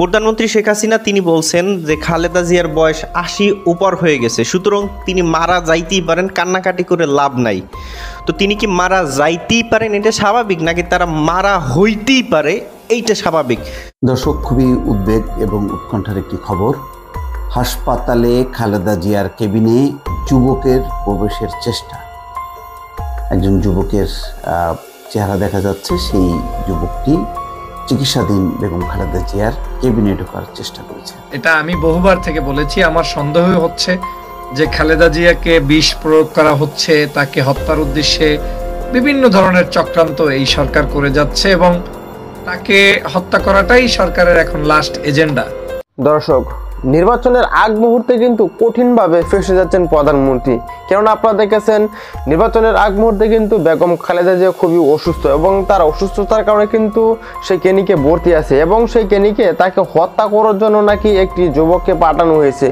প্রধানমন্ত্রী শেখ হাসিনা তিনি বলছেন যে খালেদা জিয়ার বয়স ৮০ উপর হয়ে গেছে, সুতরাং তিনি মারা যাইতেই পারেন, কান্নাকাটি করে লাভ নাই। তো তিনি কি মারা যাইতেই পারেন এটা স্বাভাবিক, নাকি তারা মারা হইতেই পারে এইটা স্বাভাবিক? দর্শক, খুবই উদ্বেগ এবং উৎকণ্ঠার একটি খবর। হাসপাতালে খালেদা জিয়ার কেবিনে যুবকের প্রবেশের চেষ্টা। একজন যুবকের চেহারা দেখা যাচ্ছে, সেই যুবকটি চিকিৎসাধীন বেগম খালেদা জিয়ার কেবিনে ঢোকার চেষ্টা করেছে। এটা আমি বহুবার থেকে বলেছি। আমার সন্দেহ হচ্ছে যে খালেদা জিয়াকে বিষ প্রয়োগ করা হচ্ছে, তাকে হত্যার উদ্দেশ্যে বিভিন্ন ধরনের চক্রান্ত এই সরকার করে যাচ্ছে এবং তাকে হত্যা করাটাই সরকারের এখন লাস্ট এজেন্ডা। দর্শক, নির্বাচনের আগ মুহূর্তে কিন্তু কঠিনভাবে ফেঁসে যাচ্ছেন প্রধানমন্ত্রী। কেননা আপনারা দেখেছেন নির্বাচনের আগ মুহূর্তে কিন্তু বেগম খালেদা জিয়া খুবই অসুস্থ এবং তার অসুস্থতার কারণে কিন্তু সেই ক্লিনিকে ভর্তি আছে এবং সেই ক্লিনিকে তাকে হত্যা করার জন্য নাকি একটি যুবককে পাঠানো হয়েছে।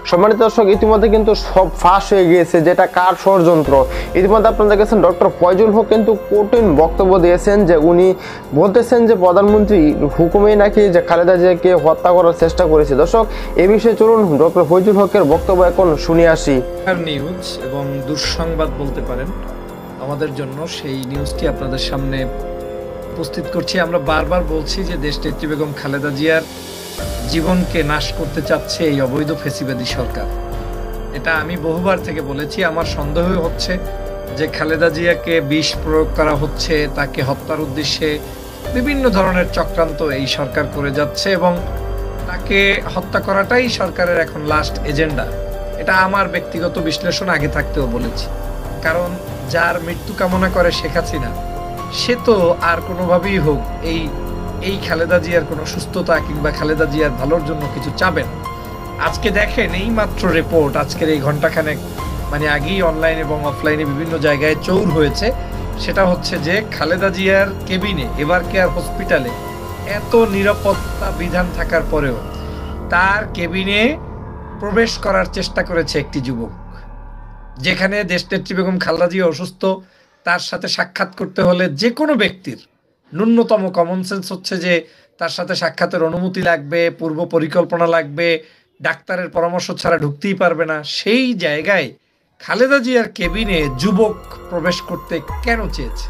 সম্মানিত দর্শক, ইতিমধ্যে কিন্তু সব ফাঁস হয়ে গিয়েছে যেটা কার ষড়যন্ত্র। ইতিমধ্যে আপনারা দেখেছেন ডক্টর ফয়জুল হক কিন্তু কঠিন বক্তব্য দিয়েছেন, যে উনি বলতেছেন যে প্রধানমন্ত্রী হুকুমেই নাকি যে খালেদা জিয়াকে হত্যা করার চেষ্টা করেছে। দর্শক, এই বিষয়ে চলুন ডক্টর ফয়জুল হকের বক্তব্য এখন শুনে আসি। নিউজ এবং দুঃসংবাদ বলতে পারেন আমাদের জন্য, সেই নিউজটি আপনাদের সামনে উপস্থিত করছি। আমরা বারবার বলছি যে দেশনেত্রী বেগম খালেদা জিয়ার জীবনকে নাশ করতে চাচ্ছে এই অবৈধ ফ্যাসিবাদী সরকার। এটা আমি বহুবার থেকে বলেছি। আমার সন্দেহ হচ্ছে যে খালেদা জিয়াকে বিষ প্রয়োগ করা হচ্ছে, তাকে হত্যার উদ্দেশ্যে বিভিন্ন ধরনের চক্রান্ত এই সরকার করে যাচ্ছে এবং তাকে হত্যা করাটাই সরকারের এখন লাস্ট এজেন্ডা। এটা আমার ব্যক্তিগত বিশ্লেষণ, আগে থাকতেও বলেছি। কারণ যার মৃত্যু কামনা করে শেখ হাসিনা, সে তো আর কোনোভাবেই হোক এই খালেদা জিয়ার কোনো সুস্থতা কিংবা খালেদা জিয়ার ভালোর জন্য কিছু চাবেন। আজকে দেখেন, এই মাত্র রিপোর্ট আজকের এই ঘন্টাখানেক আগেই অনলাইন এবং অফলাইনে বিভিন্ন জায়গায় চৌর হয়েছে। সেটা হচ্ছে যে খালেদা জিয়ার কেবিনে এভার কেয়ার হসপিটালে এত নিরাপত্তা বিধান থাকার পরেও তার কেবিনে প্রবেশ করার চেষ্টা করেছে একটি যুবক। যেখানে দেশনেত্রী বেগম খালেদা জিয়া অসুস্থ, তার সাথে সাক্ষাৎ করতে হলে যে কোনো ব্যক্তির ন্যূনতম কমন সেন্স হচ্ছে যে তার সাথে সাক্ষাতের অনুমতি লাগবে, পূর্ব পরিকল্পনা লাগবে, ডাক্তারের পরামর্শ ছাড়া ঢুকতেই পারবে না। সেই জায়গায় খালেদা জিয়ার কেবিনে যুবক প্রবেশ করতে কেন চেয়েছে?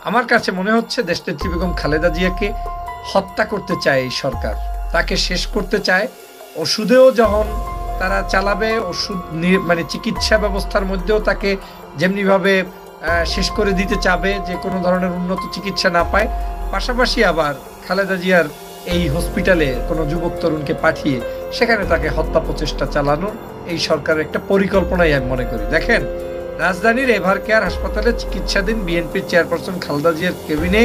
আমার কাছে মনে হচ্ছে দেশনেত্রী বেগম খালেদা জিয়াকে হত্যা করতে চায় এই সরকার, তাকে শেষ করতে চায়। ওষুধেও যখন তারা চালাবে, ওষুধ চিকিৎসা ব্যবস্থার মধ্যেও তাকে যেমনিভাবে শেষ করে দিতে চাবে যে কোনো ধরনের উন্নত চিকিৎসা না পায়, পাশাপাশি আবার খালেদা জিয়ার এই হসপিটালে কোনো যুবক তরুণকে পাঠিয়ে সেখানে তাকে হত্যা প্রচেষ্টা চালানোর এই সরকারের একটা পরিকল্পনাই আমি মনে করি। দেখেন, রাজধানীর এভার কেয়ার হাসপাতালে চিকিৎসাধীন বিএনপির চেয়ারপারসন খালেদা জিয়ার কেবিনে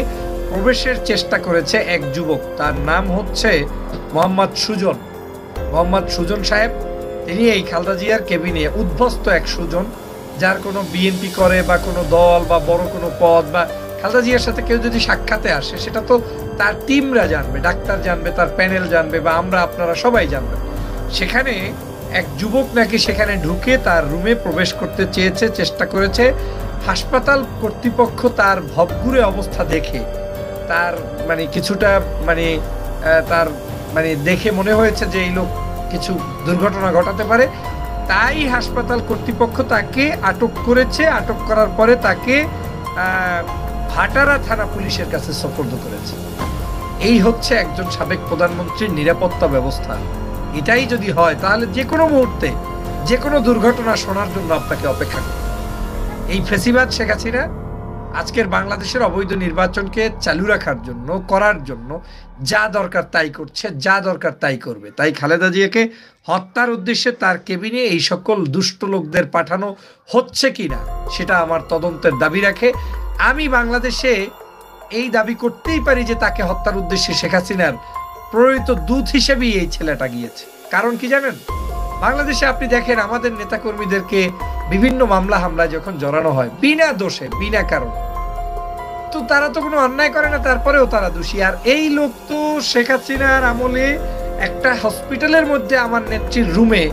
প্রবেশের চেষ্টা করেছে এক যুবক। তার নাম হচ্ছে মোহাম্মদ সুজন সাহেব। তিনি এই খালেদা জিয়ার কেবিনে উদ্ভস্ত এক সুজন, যার কোনো বিএনপি করে বা কোনো দল বা বড় কোনো পদ, বা খালেদা জিয়ার সাথে কেউ যদি সাক্ষাতে আসে সেটা তো তার টিমরা জানবে, ডাক্তার জানবে, তার প্যানেল জানবে, বা আমরা আপনারা সবাই জানবে। সেখানে এক যুবক নাকি সেখানে ঢুকে তার রুমে প্রবেশ করতে চেষ্টা করেছে। হাসপাতাল কর্তৃপক্ষ তার ভবঘুরে অবস্থা দেখে তার কিছুটা তার দেখে মনে হয়েছে যে এই লোক কিছু দুর্ঘটনা ঘটাতে পারে, তাই হাসপাতাল কর্তৃপক্ষ তাকে আটক করেছে। আটক করার পরে তাকে ভাটারা থানা পুলিশের কাছে সোপর্দ করেছে। এই হচ্ছে একজন সাবেক প্রধানমন্ত্রীর নিরাপত্তা ব্যবস্থা। এটাই যদি হয় তাহলে যে কোনো মুহূর্তে যে কোনো দুর্ঘটনা শোনার জন্য আপনাকে অপেক্ষা করতে। এই ফ্যাসিবাদ শেখ হাসিনা আজকের বাংলাদেশের অবৈধ নির্বাচনকে চালু রাখার জন্য, করার জন্য যা দরকার তাই করছে, যা দরকার তাই করবে। তাই খালেদা জিয়াকে হত্যার উদ্দেশ্যে তার কেবিনে এই সকল দুষ্ট লোকদের পাঠানো হচ্ছে কিনা সেটা আমার তদন্তের দাবি রাখে। আমি বাংলাদেশে এই দাবি করতেই পারি যে তাকে হত্যার উদ্দেশ্যে শেখ হাসিনার প্রয়োজিত দূত হিসেবেই এই ছেলেটা গিয়েছে। কারণ কি জানেন, বাংলাদেশে আপনি দেখেন আমাদের নেতাকর্মীদেরকে বিভিন্ন মামলা হামলায় যখন জড়ানো হয় বিনা দোষে, বিনা কারণ, তো তারা তো কোনো অন্যায় করে না, তারপরেও তারা দোষী। আর এই লোক তো শেখ হাসিনার আমলে একটা হসপিটালের মধ্যে আমার নেত্রীর রুমে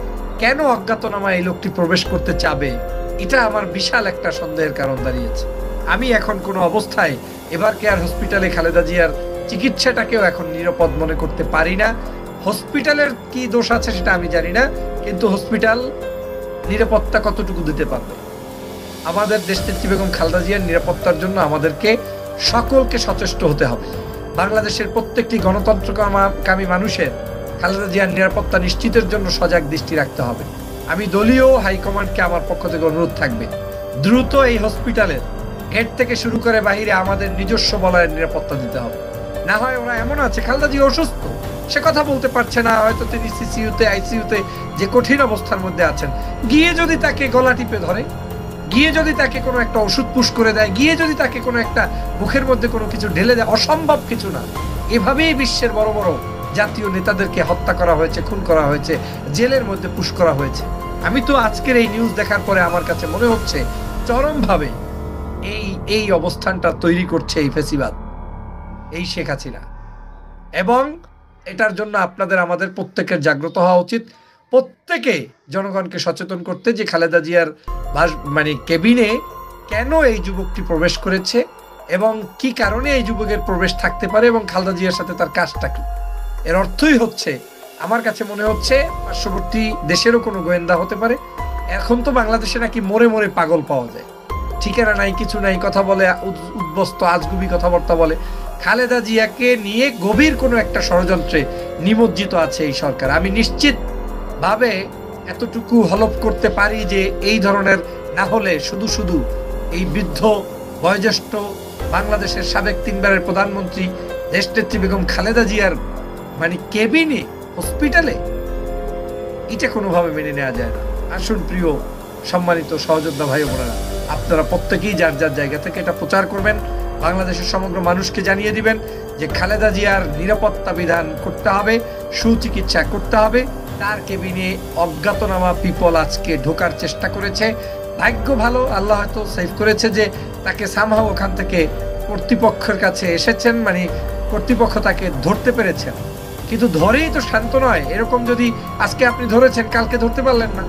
কেন অজ্ঞাতনামা এই লোকটি প্রবেশ করতে চাবে, এটা আমার বিশাল একটা সন্দেহের কারণ দাঁড়িয়েছে। আমি এখন কোনো অবস্থায় এভার কেয়ার হসপিটালে খালেদা জিয়ার চিকিৎসাটাকেও এখন নিরাপদ মনে করতে পারি না। হসপিটালের কি দোষ আছে সেটা আমি জানি না, কিন্তু হসপিটাল নিরাপত্তা কতটুকু দিতে পারবে? আমাদের দেশনেত্রী বেগম খালেদা জিয়ার নিরাপত্তার জন্য আমাদেরকে সকলকে সচেষ্ট হতে হবে। বাংলাদেশের প্রত্যেকটি গণতন্ত্রকামী মানুষের খালেদা জিয়ার নিরাপত্তা নিশ্চিতের জন্য সজাগ দৃষ্টি রাখতে হবে। আমি দলীয় হাইকমান্ডকে আমার পক্ষ থেকে অনুরোধ থাকবে, দ্রুত এই হসপিটালের গেট থেকে শুরু করে বাহিরে আমাদের নিজস্ব বলয়ের নিরাপত্তা দিতে হবে। না হয় ওরা এমন আছে, খালেদা জিয়া অসুস্থ, সে কথা বলতে পারছে না, হয়তো তিনি সিসিইউতে আইসিইউতে যে কঠিন অবস্থার মধ্যে আছেন, গিয়ে যদি তাকে গলা টিপে ধরে, গিয়ে যদি তাকে কোনো একটা ওষুধ পুশ করে দেয়, গিয়ে যদি তাকে কোনো একটা মুখের মধ্যে কোনো কিছু ঢেলে দেয়, অসম্ভব কিছু না। এভাবেই বিশ্বের বড় বড় জাতীয় নেতাদেরকে হত্যা করা হয়েছে, খুন করা হয়েছে, জেলের মধ্যে পুশ করা হয়েছে। আমি তো আজকের এই নিউজ দেখার পরে আমার কাছে মনে হচ্ছে চরমভাবে এই অবস্থানটা তৈরি করছে এই ফ্যাসিবাদ, এই শেখ হাসিনা। এবং এটার জন্য আপনাদের আমাদের প্রত্যেকের জাগ্রত হওয়া উচিত, প্রত্যেকে জনগণকে সচেতন করতে যে খালেদা জিয়ার কেবিনে কেন এই যুবকটি প্রবেশ করেছে এবং কি কারণে এই যুবকের প্রবেশ থাকতে পারে এবং খালেদা জিয়ার সাথে তার কাজটা কি। এর অর্থই হচ্ছে, আমার কাছে মনে হচ্ছে পার্শ্ববর্তী দেশেরও কোনো গোয়েন্দা হতে পারে। এখন তো বাংলাদেশে নাকি মোড়ে মোড়ে পাগল পাওয়া যায়, ঠিকানা নাই, কিছু নাই, কথা বলে উদ্বস্ত আজগুবি কথাবার্তা বলে। খালেদা জিয়াকে নিয়ে গভীর কোনো একটা ষড়যন্ত্রে নিমজ্জিত আছে এই সরকার। আমি নিশ্চিত ভাবে এতটুকু হলফ করতে পারি যে এই ধরনের না হলে শুধু শুধু এই বৃদ্ধ বয়োজ্যেষ্ঠ বাংলাদেশের সাবেক 3 বারের প্রধানমন্ত্রী দেশনেত্রী বেগম খালেদা জিয়ার কেবিনে হসপিটালে, এটা কোনোভাবে মেনে নেওয়া যায় না। আসুন প্রিয় সম্মানিত সহযোদ্ধা ভাই বোনেরা, আপনারা প্রত্যেকেই যার যার জায়গা থেকে এটা প্রচার করবেন, বাংলাদেশের সমগ্র মানুষকে জানিয়ে দিবেন যে খালেদা জিয়ার নিরাপত্তা বিধান করতে হবে, সুচিকিৎসা করতে হবে। তার কেবিনে অজ্ঞাতনামা পিপল আজকে ঢোকার চেষ্টা করেছে। ভাগ্য ভালো, আল্লাহ হয়তো সেভ করেছে যে তাকে সামহাও ওখান থেকে কর্তৃপক্ষের কাছে এসেছেন, কর্তৃপক্ষ তাকে ধরতে পেরেছেন। কিন্তু ধরেই তো শান্ত নয়। এরকম যদি আজকে আপনি ধরেছেন, কালকে ধরতে পারলেন না,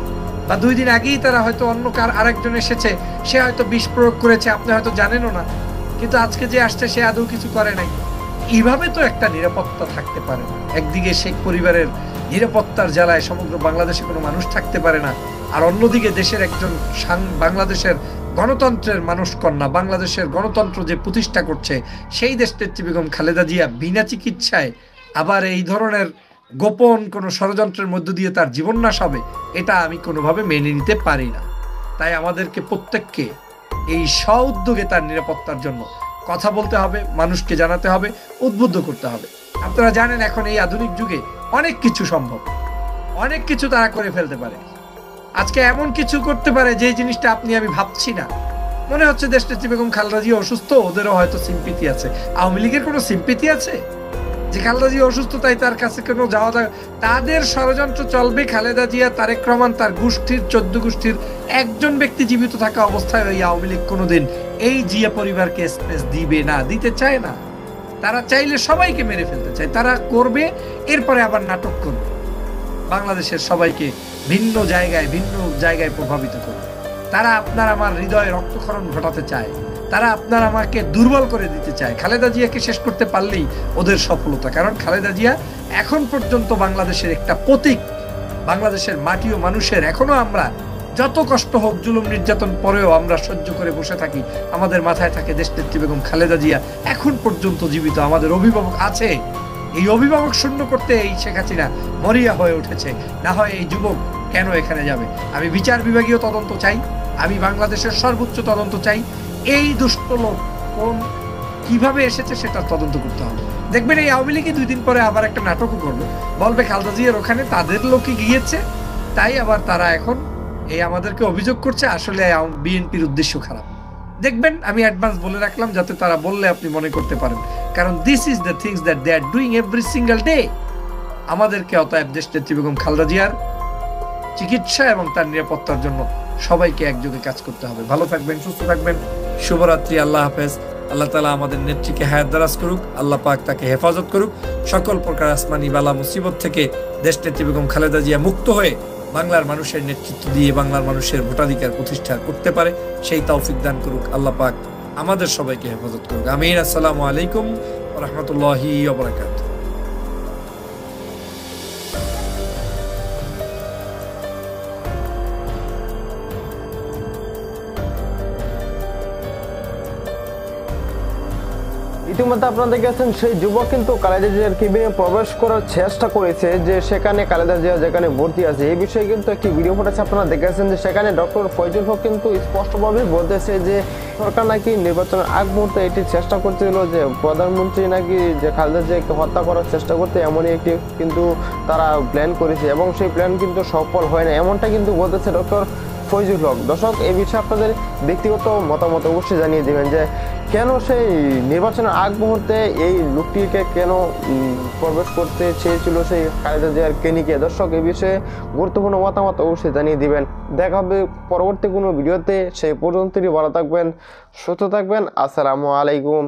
বা 2 দিন আগেই তারা হয়তো অন্য আরেকজন এসেছে, সে হয়তো বিষ প্রয়োগ করেছে, আপনি হয়তো জানেনও না, কিন্তু আজকে যে আসছে সে আদৌ কিছু করে নাই। এইভাবে তো একটা নিরাপত্তা থাকতে পারে না। একদিকে শেখ পরিবারের নিরাপত্তার জ্বালায় সমগ্র বাংলাদেশে কোনো মানুষ থাকতে পারে না, আর অন্যদিকে দেশের একজন বাংলাদেশের গণতন্ত্রের মানুষ কন্যা, বাংলাদেশের গণতন্ত্র যে প্রতিষ্ঠা করছে সেই দেশনেত্রী বেগম খালেদা জিয়া বিনা চিকিৎসায় আবার এই ধরনের গোপন কোনো ষড়যন্ত্রের মধ্য দিয়ে তার জীবন নাশ হবে, এটা আমি কোনোভাবে মেনে নিতে পারি না। তাই আমাদেরকে প্রত্যেককে এই স্ব-উদ্যোগে তার নিরাপত্তার জন্য কথা বলতে হবে, মানুষকে জানাতে হবে, উদ্বুদ্ধ করতে হবে। আপনারা জানেন এখন এই আধুনিক যুগে অনেক কিছু সম্ভব, অনেক কিছু তারা করে ফেলতে পারে। আজকে এমন কিছু করতে পারে যে জিনিসটা আপনি আমি ভাবছি না। মনে হচ্ছে দেশনেত্রী বেগম খালেদা জিয়া অসুস্থ, ওদেরও হয়তো সিম্পিতি আছে। আওয়ামী লীগের কোনো সিম্পিতি আছে যে খালেদা জিয়া অসুস্থ তাই তার কাছে কোনো যাওয়া যায়? তাদের ষড়যন্ত্র চলবে। খালেদা জিয়া, তারেক রহমান, তার গোষ্ঠীর 14 গোষ্ঠীর একজন ব্যক্তি জীবিত থাকা অবস্থায় ওই আওয়ামী লীগ কোনোদিন এই জিয়া পরিবারকে স্পেস দিবে না, দিতে চায় না। তারা চাইলে সবাইকে মেরে ফেলতে চায়, তারা করবে, এরপরে আবার নাটক করবে, বাংলাদেশের সবাইকে ভিন্ন জায়গায় প্রভাবিত করবে। তারা আপনার আমার হৃদয়ে রক্তক্ষরণ ঘটাতে চায়, তারা আপনার আমাকে দুর্বল করে দিতে চায়। খালেদা জিয়াকে শেষ করতে পারলেই ওদের সফলতা, কারণ খালেদা জিয়া এখন পর্যন্ত বাংলাদেশের একটা প্রতীক। বাংলাদেশের মাটি ও মানুষের, এখনো আমরা যত কষ্ট হোক, জুলুম নির্যাতন পরেও আমরা সহ্য করে বসে থাকি, আমাদের মাথায় থাকে দেশনেত্রী বেগম খালেদা জিয়া এখন পর্যন্ত জীবিত, আমাদের অভিভাবক আছে। এই অভিভাবক শূন্য করতে এই শেখ হাসিনা মরিয়া হয়ে উঠেছে। না হয় এই যুবক কেন এখানে যাবে? আমি বিচার বিভাগীয় তদন্ত চাই, আমি বাংলাদেশের সর্বোচ্চ তদন্ত চাই। এই দুষ্ট লোক কিভাবে এসেছে সেটা তদন্ত করতে হবে। দেখবেন এই আওয়ামী লীগই 2 দিন পরে আবার একটা নাটকও করবে, বলবে খালেদা জিয়ার ওখানে তাদের লোকই গিয়েছে, তাই আবার তারা এখন এই আমাদেরকে অভিযোগ করছে। আসলে বিএনপির উদ্দেশ্য খারাপ। দেখবেন, আমি অ্যাডভান্স বলে রাখলাম যাতে তারা বললে আপনি মনে করতে পারেন, কারণ this is the things that they are doing every single day. আমাদেরকে অতএব দেশনেত্রী বেগম খালেদা জিয়ার চিকিৎসা এবং তার নিরাপত্তার জন্য সবাইকে একযোগে কাজ করতে হবে। ভালো থাকবেন, সুস্থ থাকবেন, শুভরাত্রি, আল্লাহ হাফেজ। আল্লাহ তাআলা আমাদের নেত্রীকে হায়াত দারাজ করুক, আল্লাহ পাক তাকে হেফাজত করুক, সকল প্রকার আসমানি বালা মুসিবত থেকে দেশনেত্রী বেগম খালেদা জিয়া মুক্ত হয়ে বাংলার মানুষের নেতৃত্ব দিয়ে বাংলার মানুষের ভোটাধিকার প্রতিষ্ঠা করতে পারে, সেই তৌফিক দান করুক আল্লাহ পাক, আমাদের সবাইকে হেফাজত করুক। আমিন। আসসালামু আলাইকুম ওয়া রাহমাতুল্লাহি ওয়া বারাকাতুহু। ইতিমধ্যে আপনারা দেখেছেন সেই যুবক কিন্তু খালেদা জিয়ার কেবিনে প্রবেশ করার চেষ্টা করেছে, যে সেখানে খালেদা জিয়া যেখানে ভর্তি আছে এই বিষয়ে কিন্তু একটি ভিডিও ফুটেজ আপনারা দেখেছেন, যে সেখানে ডক্টর ফয়জুল হক কিন্তু স্পষ্টভাবে বলতেছে যে সরকার নাকি নির্বাচনের আগ মুহূর্তে এটি চেষ্টা করছিল যে প্রধানমন্ত্রী নাকি যে খালেদা জিয়াকে হত্যা করার চেষ্টা করতে, এমনই একটি কিন্তু তারা প্ল্যান করেছে এবং সেই প্ল্যান কিন্তু সফল হয় না, এমনটা কিন্তু বলতেছে ডক্টর ফয়জুল হক। দর্শক, এই বিষয়ে আপনাদের ব্যক্তিগত মতামত অবশ্যই জানিয়ে দিবেন যে কেন সেই নির্বাচনের আগ মুহূর্তে এই লোকটিকে কেন প্রবেশ করতে চেয়েছিল সেই খালেদা জিয়ার ক্লিনিকে। দর্শক, এই বিষয়ে গুরুত্বপূর্ণ মতামত অবশ্যই জানিয়ে দিবেন। দেখা হবে পরবর্তী কোনো ভিডিওতে, সেই পর্যন্তই ভালো থাকবেন, সুস্থ থাকবেন। আসসালামু আলাইকুম।